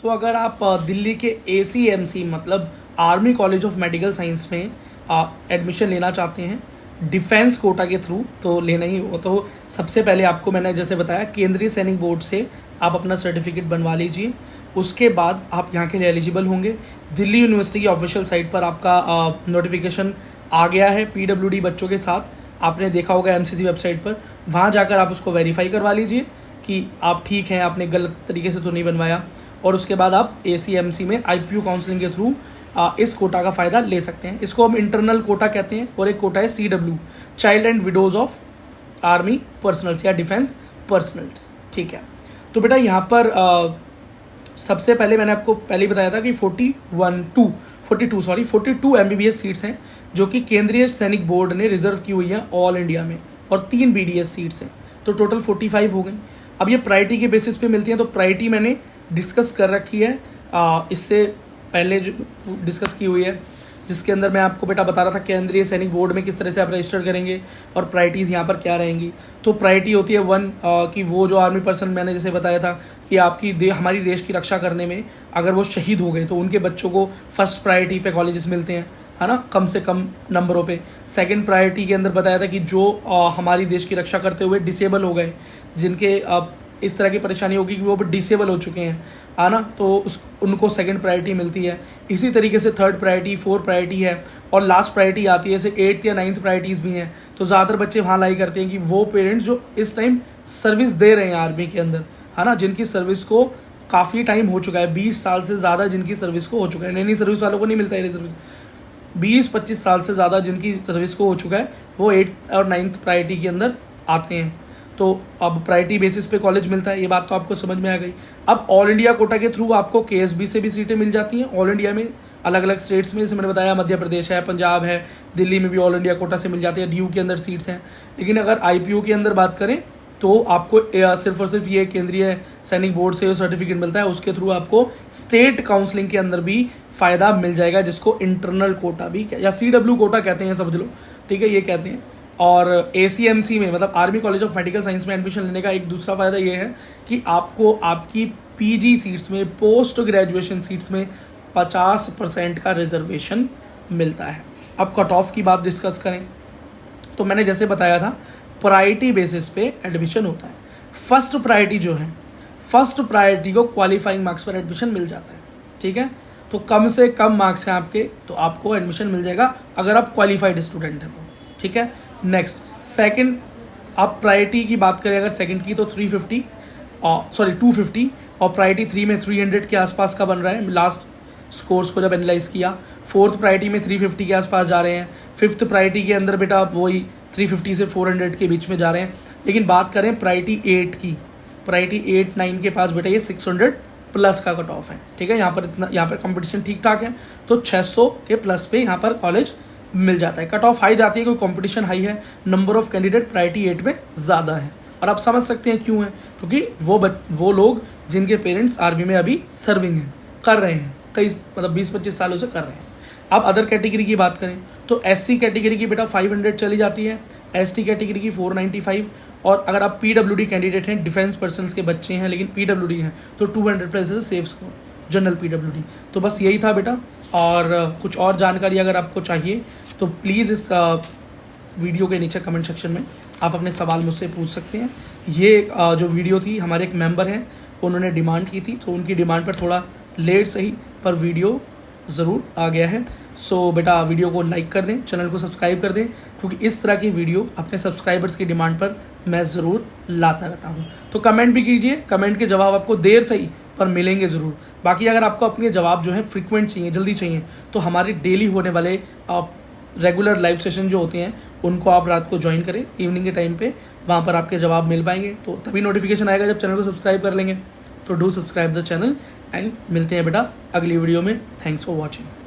तो अगर आप दिल्ली के ACMC मतलब army college of medical science में एडमिशन लेना चाहते हैं डिफेंस कोटा के थ्रू, तो लेना ही हो तो सबसे पहले आपको मैंने जैसे बताया केंद्रीय सैनिक बोर्ड से आप अपना सर्टिफिकेट बनवा लीजिए। उसके बाद आप यहाँ के लिए एलिजिबल होंगे। दिल्ली यूनिवर्सिटी की ऑफिशियल साइट पर आपका नोटिफिकेशन आ गया है PWD बच्चों के साथ, आपने देखा होगा MCC वेबसाइट पर। वहाँ जाकर आप उसको वेरीफाई करवा लीजिए कि आप ठीक हैं, आपने गलत तरीके से तो नहीं बनवाया। और उसके बाद आप ACMC में IPU काउंसलिंग के थ्रू इस कोटा का फ़ायदा ले सकते हैं। इसको हम इंटरनल कोटा कहते हैं। और एक कोटा है CW, child and widows of army personnels या डिफेंस पर्सनल्स, ठीक है। तो बेटा यहाँ पर सबसे पहले मैंने आपको पहले ही बताया था कि 42 MBBS सीट्स हैं जो कि केंद्रीय सैनिक बोर्ड ने रिजर्व की हुई हैं ऑल इंडिया में, और 3 BDS सीट्स हैं, तो टोटल 45 हो गई। अब ये प्रायोरिटी के बेसिस पे मिलती हैं, तो प्रायोरिटी मैंने डिस्कस कर रखी है इससे पहले जो डिस्कस की हुई है, जिसके अंदर मैं आपको बेटा बता रहा था केंद्रीय सैनिक बोर्ड में किस तरह से आप रजिस्टर करेंगे और प्रायोरिटीज़ यहाँ पर क्या रहेंगी। तो प्रायोरिटी होती है 1 कि वो जो आर्मी पर्सन मैंने जैसे बताया था कि आपकी हमारी देश की रक्षा करने में अगर वो शहीद हो गए तो उनके बच्चों को फर्स्ट प्रायोरिटी पे कॉलेजेस मिलते हैं, है ना, कम से कम नंबरों पे। सेकंड प्रायोरिटी के अंदर बताया था कि जो हमारी देश की रक्षा करते हुए डिसेबल हो गए, जिनके इस तरह की परेशानी होगी कि वो डिसेबल हो चुके हैं, है ना, तो उनको सेकंड प्रायोरिटी मिलती है। इसी तरीके से थर्ड प्रायोरिटी, 4th प्रायोरिटी है, और लास्ट प्रायोरिटी आती है, जैसे 8th या 9th प्रायोरिटीज़ भी हैं। तो ज़्यादातर बच्चे वहाँ लाई करते हैं कि वो पेरेंट्स जो इस टाइम सर्विस दे रहे हैं आर्मी के अंदर, है ना, जिनकी सर्विस को काफ़ी टाइम हो चुका है, 20 साल से ज़्यादा जिनकी सर्विस को हो चुका है। नई सर्विस वालों को नहीं मिलता है रिजर्वेशन, 20-25 साल से ज़्यादा जिनकी सर्विस को हो चुका है वो 8th और 9th प्रायोरिटी के अंदर आते हैं। तो अब प्रायोरिटी बेसिस पे कॉलेज मिलता है, ये बात तो आपको समझ में आ गई। अब ऑल इंडिया कोटा के थ्रू आपको KSB से भी सीटें मिल जाती हैं ऑल इंडिया में, अलग अलग स्टेट्स में, जैसे मैंने बताया मध्य प्रदेश है, पंजाब है, दिल्ली में भी ऑल इंडिया कोटा से मिल जाती है, DU के अंदर सीट्स हैं। लेकिन अगर IPU के अंदर बात करें तो आपको सिर्फ और सिर्फ ये केंद्रीय सैनिक बोर्ड से जो सर्टिफिकेट मिलता है उसके थ्रू आपको स्टेट काउंसलिंग के अंदर भी फ़ायदा मिल जाएगा, जिसको इंटरनल कोटा भी या CW कोटा कहते हैं, समझ लो, ठीक है, ये कहते हैं। और ACMC में मतलब army college of medical science में एडमिशन लेने का एक दूसरा फ़ायदा ये है कि आपको आपकी PG सीट्स में, पोस्ट ग्रेजुएशन सीट्स में 50% का रिजर्वेशन मिलता है। अब कट ऑफ की बात डिस्कस करें तो मैंने जैसे बताया था प्रायोरिटी बेसिस पे एडमिशन होता है। फर्स्ट प्रायोरिटी जो है, फर्स्ट प्रायोरिटी को क्वालिफाइंग मार्क्स पर एडमिशन मिल जाता है, ठीक है। तो कम से कम मार्क्स हैं आपके तो आपको एडमिशन मिल जाएगा अगर आप क्वालिफाइड स्टूडेंट हैं तो, ठीक है। नेक्स्ट सेकंड, आप प्रायोरिटी की बात करें अगर सेकंड की तो 250 और प्रायोरिटी 3 में 300 के आसपास का बन रहा है लास्ट स्कोर्स को जब एनालाइज किया। 4th प्रायोरिटी में 350 के आसपास जा रहे हैं। 5th प्रायोरिटी के अंदर बेटा वही 350 से 400 के बीच में जा रहे हैं। लेकिन बात करें प्रायोरिटी 8 की, प्रायोरिटी 8-9 के पास बेटा ये 600 प्लस का कट ऑफ है, ठीक है। यहाँ पर कंपटीशन ठीक ठाक है, तो 600 के प्लस पे यहाँ पर कॉलेज मिल जाता है। कट ऑफ हाई जाती है क्योंकि कंपटीशन हाई है, नंबर ऑफ कैंडिडेट प्रायोरिटी 8 में ज़्यादा है। और आप समझ सकते हैं क्यों है, क्योंकि वो लोग जिनके पेरेंट्स आर्मी में अभी सर्विंग हैं, कर रहे हैं, कई मतलब 20-25 सालों से कर रहे हैं। अब अदर कैटेगरी की बात करें तो SC कैटेगरी की बेटा 500 चली जाती है, ST कैटेगरी की 495, और अगर आप PWD कैंडिडेट हैं, डिफेंस पर्सनस के बच्चे हैं लेकिन PWD हैं, तो 200 plus safe score general PWD। तो बस यही था बेटा, और कुछ और जानकारी अगर आपको चाहिए तो प्लीज़ इस वीडियो के नीचे कमेंट सेक्शन में आप अपने सवाल मुझसे पूछ सकते हैं। ये जो वीडियो थी हमारे एक मेंबर हैं, उन्होंने डिमांड की थी, तो उनकी डिमांड पर थोड़ा लेट सही पर वीडियो ज़रूर आ गया है। सो बेटा वीडियो को लाइक कर दें, चैनल को सब्सक्राइब कर दें, क्योंकि इस तरह की वीडियो अपने सब्सक्राइबर्स की डिमांड पर मैं ज़रूर लाता रहता हूँ। तो कमेंट भी कीजिए, कमेंट के जवाब आपको देर सही पर मिलेंगे ज़रूर। बाकी अगर आपको अपने जवाब जो है फ्रीक्वेंट चाहिए, जल्दी चाहिए, तो हमारे डेली होने वाले रेगुलर लाइव सेशन जो होते हैं उनको आप रात को ज्वाइन करें इवनिंग के टाइम पे, वहाँ पर आपके जवाब मिल पाएंगे। तो तभी नोटिफिकेशन आएगा जब चैनल को सब्सक्राइब कर लेंगे। तो do subscribe the channel and मिलते हैं बेटा अगली वीडियो में। Thanks for watching.